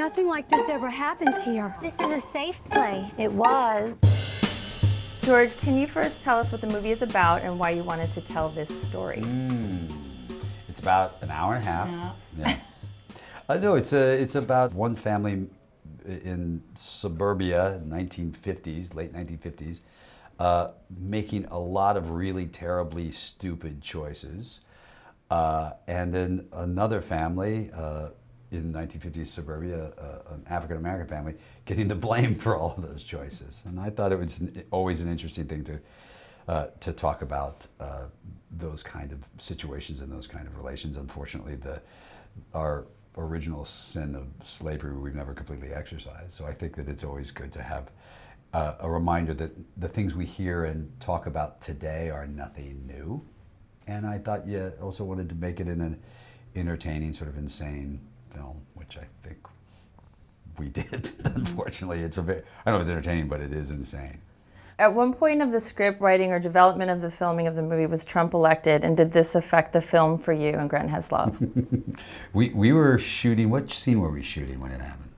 Nothing like this ever happened here. This is a safe place. It was. George, can you first tell us what the movie is about and why you wanted to tell this story? It's about an hour and a half. Yeah. No, it's about one family in Suburbia, 1950s, late 1950s, making a lot of really terribly stupid choices. And then another family in 1950s Suburbia, an African-American family, getting the blame for all of those choices. And I thought it was always an interesting thing to talk about those kind of situations and those kind of relations. Unfortunately, our original sin of slavery we've never completely exercised. So I think that it's always good to have a reminder that the things we hear and talk about today are nothing new. And I thought you also wanted to make it in an entertaining, sort of insane film, which I think we did. Unfortunately, I don't know if it's entertaining, but it is insane. At one point of the script writing or development of the filming of the movie was Trump elected, and did this affect the film for you and Grant Heslop? We were shooting, what scene were we shooting when it happened?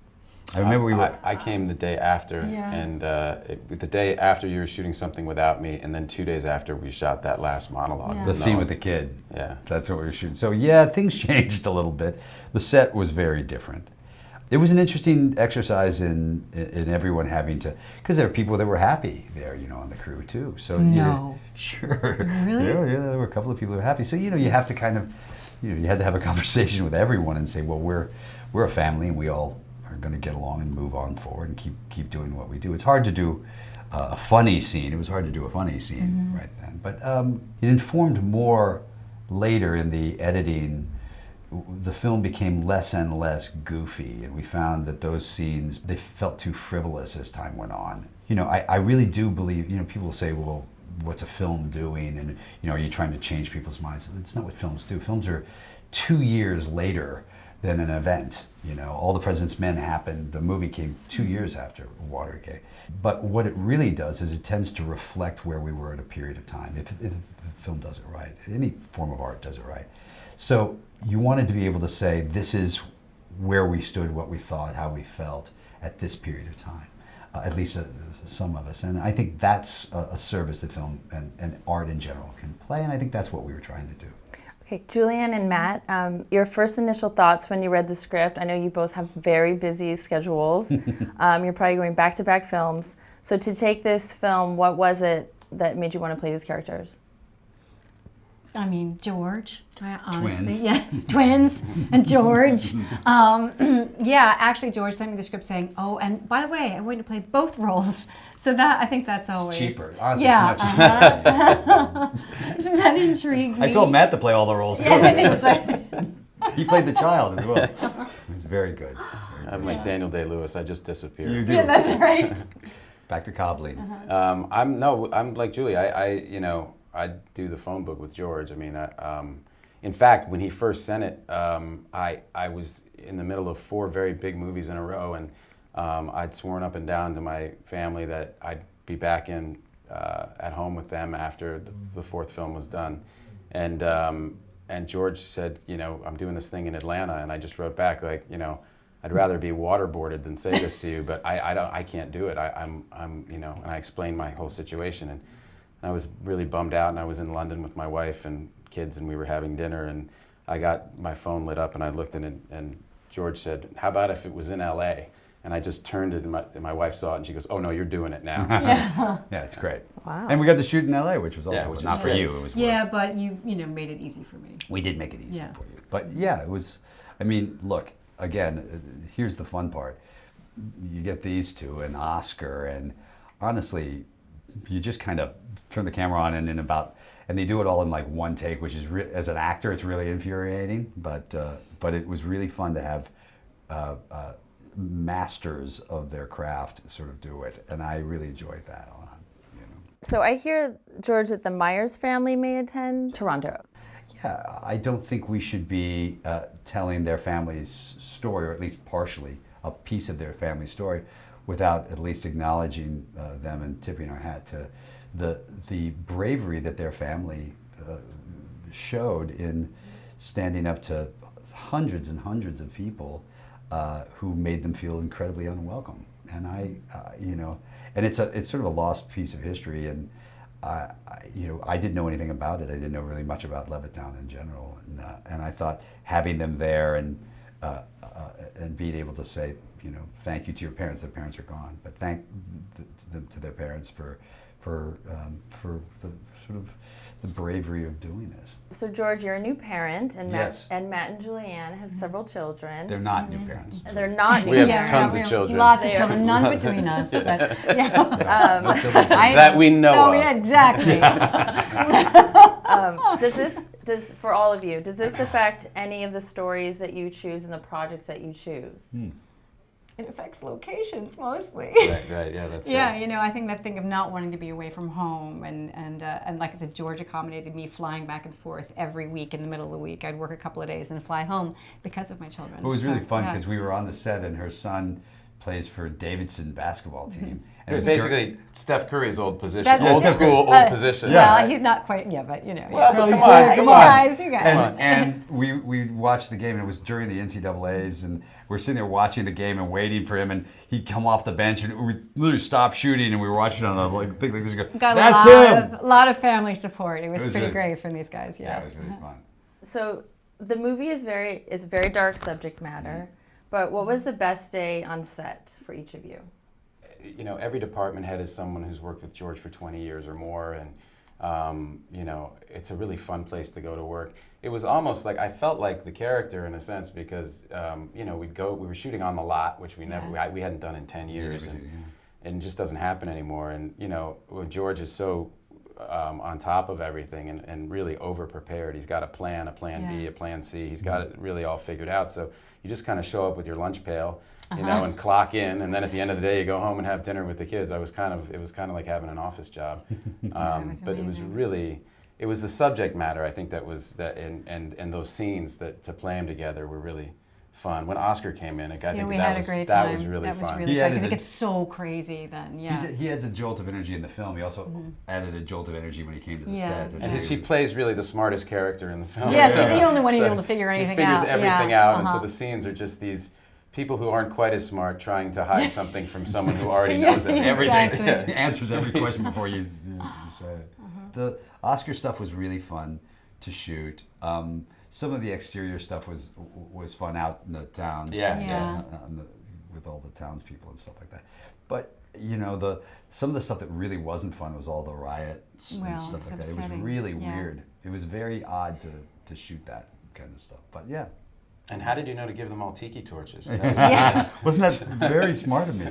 I remember I came the day after, and the day after you were shooting something without me, and then 2 days after we shot that last monologue. The scene with the kid. Yeah. That's what we were shooting. So yeah, things changed a little bit. The set was very different. It was an interesting exercise in everyone having to, because there were people that were happy there, on the crew too. So No. Sure. Really? Yeah, there were a couple of people who were happy. So you have to kind of, you had to have a conversation with everyone and say, well, we're a family and we all are going to get along and move on forward and keep doing what we do. It's hard to do a funny scene. It was hard to do a funny scene right then, but it informed more later in the editing. The film became less and less goofy, and we found that those scenes, they felt too frivolous as time went on. I really do believe, people say, well, what's a film doing? And, are you trying to change people's minds? That's not what films do. Films are 2 years later than an event. All the President's Men happened, the movie came 2 years after Watergate. But what it really does is it tends to reflect where we were at a period of time, if the film does it right, any form of art does it right. So you wanted to be able to say, this is where we stood, what we thought, how we felt at this period of time, at least some of us. And I think that's a service that film and art in general can play, and I think that's what we were trying to do. Okay, Julianne and Matt, your first initial thoughts when you read the script. I know you both have very busy schedules. You're probably going back-to-back films. So to take this film, what was it that made you want to play these characters? I mean, George, honestly. Twins. Yeah, twins and George. Yeah, actually, George sent me the script saying, oh, and by the way, I'm going to play both roles. So I think that's always... It's cheaper. Honestly, yeah. It's much That intrigued me. I told Matt to play all the roles too. Yeah, he was like... He played the child as well. It was very good. I'm like Daniel Day-Lewis. I just disappeared. You do. Yeah, that's right. Back to cobbling. I'm like Julie. I do the phone book with George. I mean, in fact, when he first sent it, I was in the middle of 4 very big movies in a row, and I'd sworn up and down to my family that I'd be back at home with them after the 4th film was done. And George said, I'm doing this thing in Atlanta, and I just wrote back like, I'd rather be waterboarded than say this to you, but I can't do it. I'm and I explained my whole situation, and I was really bummed out, and I was in London with my wife and kids, and we were having dinner, and I got my phone lit up, and I looked in it, and George said, how about if it was in LA? And I just turned it, and my wife saw it, and she goes, oh no, you're doing it now. Yeah, it's great. Wow. And we got to shoot in LA, which was also which not was for great. you. It was Yeah, work. but you made it easy for me. We did make it easy Yeah. for you. But yeah, it was, I mean, look, again, here's the fun part. You get these two, and Oscar, and honestly, you just kind of turn the camera on and they do it all in like one take, which is, as an actor, it's really infuriating, but it was really fun to have masters of their craft sort of do it, and I really enjoyed that a lot. So I hear, George, that the Myers family may attend Toronto. Yeah, I don't think we should be telling their family's story, or at least partially a piece of their family story, without at least acknowledging them and tipping our hat to the bravery that their family showed in standing up to hundreds and hundreds of people who made them feel incredibly unwelcome. And and it's sort of a lost piece of history. And I didn't know anything about it. I didn't know really much about Levittown in general. And I thought having them there and being able to say, thank you to your parents. Their parents are gone, but thank them to their parents for the sort of the bravery of doing this. So George, you're a new parent, and Yes. Matt and Julianne have several children. They're not new parents. They're not We new have parents. tons we of have children. Lots They of are- children, none between us. But, That we know of. Yeah, exactly. For all of you, does this affect any of the stories that you choose and the projects that you choose? It affects locations mostly. Right, yeah, that's Yeah, right. I think that thing of not wanting to be away from home, and like I said, George accommodated me flying back and forth every week in the middle of the week. I'd work a couple of days and then fly home because of my children. It was really So, fun yeah. because we were on the set and her son plays for Davidson basketball team. It was basically Steph Curry's old position, That's- old Steph school, old position. Well, he's not quite, but Well, Well, come he's on, saying, come you on. guys, you guys. And we watched the game, and it was during the NCAAs, and we're sitting there watching the game and waiting for him, and he'd come off the bench, and we literally stopped shooting, and we were watching on a thing like this. And go, Got that's him. a lot of family support. It was, It was pretty really- great from these guys. Yeah, it was really fun. So the movie is very dark subject matter, but what was the best day on set for each of you? Every department head is someone who's worked with George for 20 years or more, and it's a really fun place to go to work. It was almost like I felt like the character in a sense because we were shooting on the lot, which we hadn't done in 10 years, and it just doesn't happen anymore. And George is so on top of everything and really over prepared. He's got a plan B, a plan C. He's got it really all figured out. So you just kind of show up with your lunch pail, and clock in, and then at the end of the day you go home and have dinner with the kids. It was kind of like having an office job. But it was really, it was the subject matter, I think, and those scenes that to play them together were really fun. When Oscar came in, We had a great time. That was really That was fun. really He fun added because it a- gets so crazy then. Yeah. He adds a jolt of energy in the film. He also added a jolt of energy when he came to the Yeah. set. which And was he plays really the smartest character in the film. Yes, he's the only one who's able to figure He anything out. figures everything Yeah. out, and so the scenes are just these people who aren't quite as smart trying to hide something from someone who already knows Yeah, everything. exactly. He answers every question before you say it. The Oscar stuff was really fun to shoot. Some of the exterior stuff was fun out in the towns. Yeah. With all the townspeople and stuff like that. But some of the stuff that really wasn't fun was all the riots Well, and stuff it's like that. It was upsetting. really Yeah. weird. It was very odd to shoot that kind of stuff. But yeah. And how did you know to give them all tiki torches? Yeah. Wasn't that very smart of me?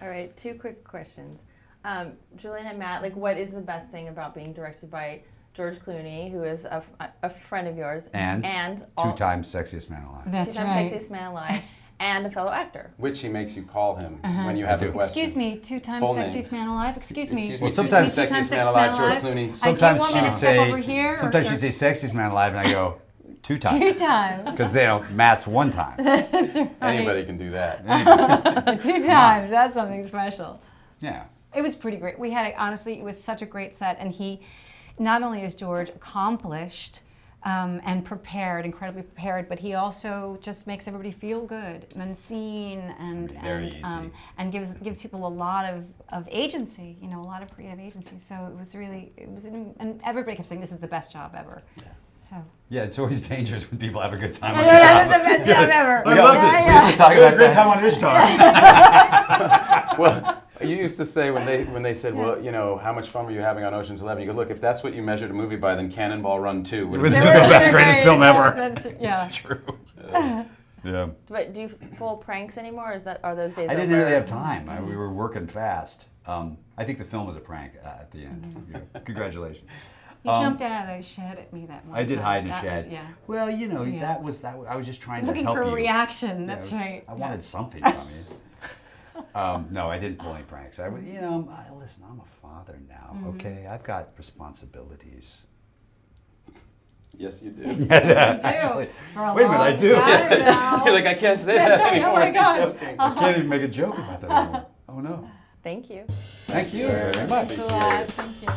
All right, 2 quick questions. Julianne and Matt, what is the best thing about being directed by George Clooney, who is a friend of yours, And all- 2 times sexiest man alive. That's 2-time right. sexiest man alive, and a fellow actor. Which he makes you call him when you have I a do. question. Excuse me, 2-time Full name. sexiest man alive. Excuse me. Excuse Well, me, sometimes- 2-time sexiest man alive, George Clooney. Sometimes want me to she'd step say, over here, or- sometimes or- she'd say sexiest man alive, and I go 2 times. 2 times. Because Matt's 1 time. That's right. Anybody can do that. 2 times. That's something special. Yeah. It was pretty great. We had, honestly, it was such a great set. And he, not only is George accomplished and prepared, incredibly prepared, but he also just makes everybody feel good and seen Very easy. and gives people a lot of agency, a lot of creative agency. So and everybody kept saying this is the best job ever. Yeah. So. Yeah, it's always dangerous when people have a good time on Yeah, the that's job. the best job ever. I loved it. We used to talk We had about a great that. time on Ishtar. Well, you used to say when they said, well, how much fun were you having on Ocean's 11? You go, look, if that's what you measured a movie by, then Cannonball Run 2 would have They been were the greatest film ever. Yeah. It's true. Yeah. But do you pull pranks anymore? Or are those days I didn't over? really have time. We were working fast. I think the film was a prank at the end. Yeah. Congratulations. You jumped out of the shed at me that one I did time. hide in a That shed. was- yeah. Well, Yeah. that was. I was just trying Looking to help for a you. reaction. Yeah, That's I was- right. I wanted something from you. No, I didn't pull any pranks. Listen, I'm a father now. Okay, I've got responsibilities. Yes, you do. Actually, For a wait a minute, I long do. time now. You're like, I can't say That's that right. Oh anymore. my You're God. joking. I can't even make a joke about that anymore. Oh no. Thank you. Thank you very much. Thanks a lot. Thank you.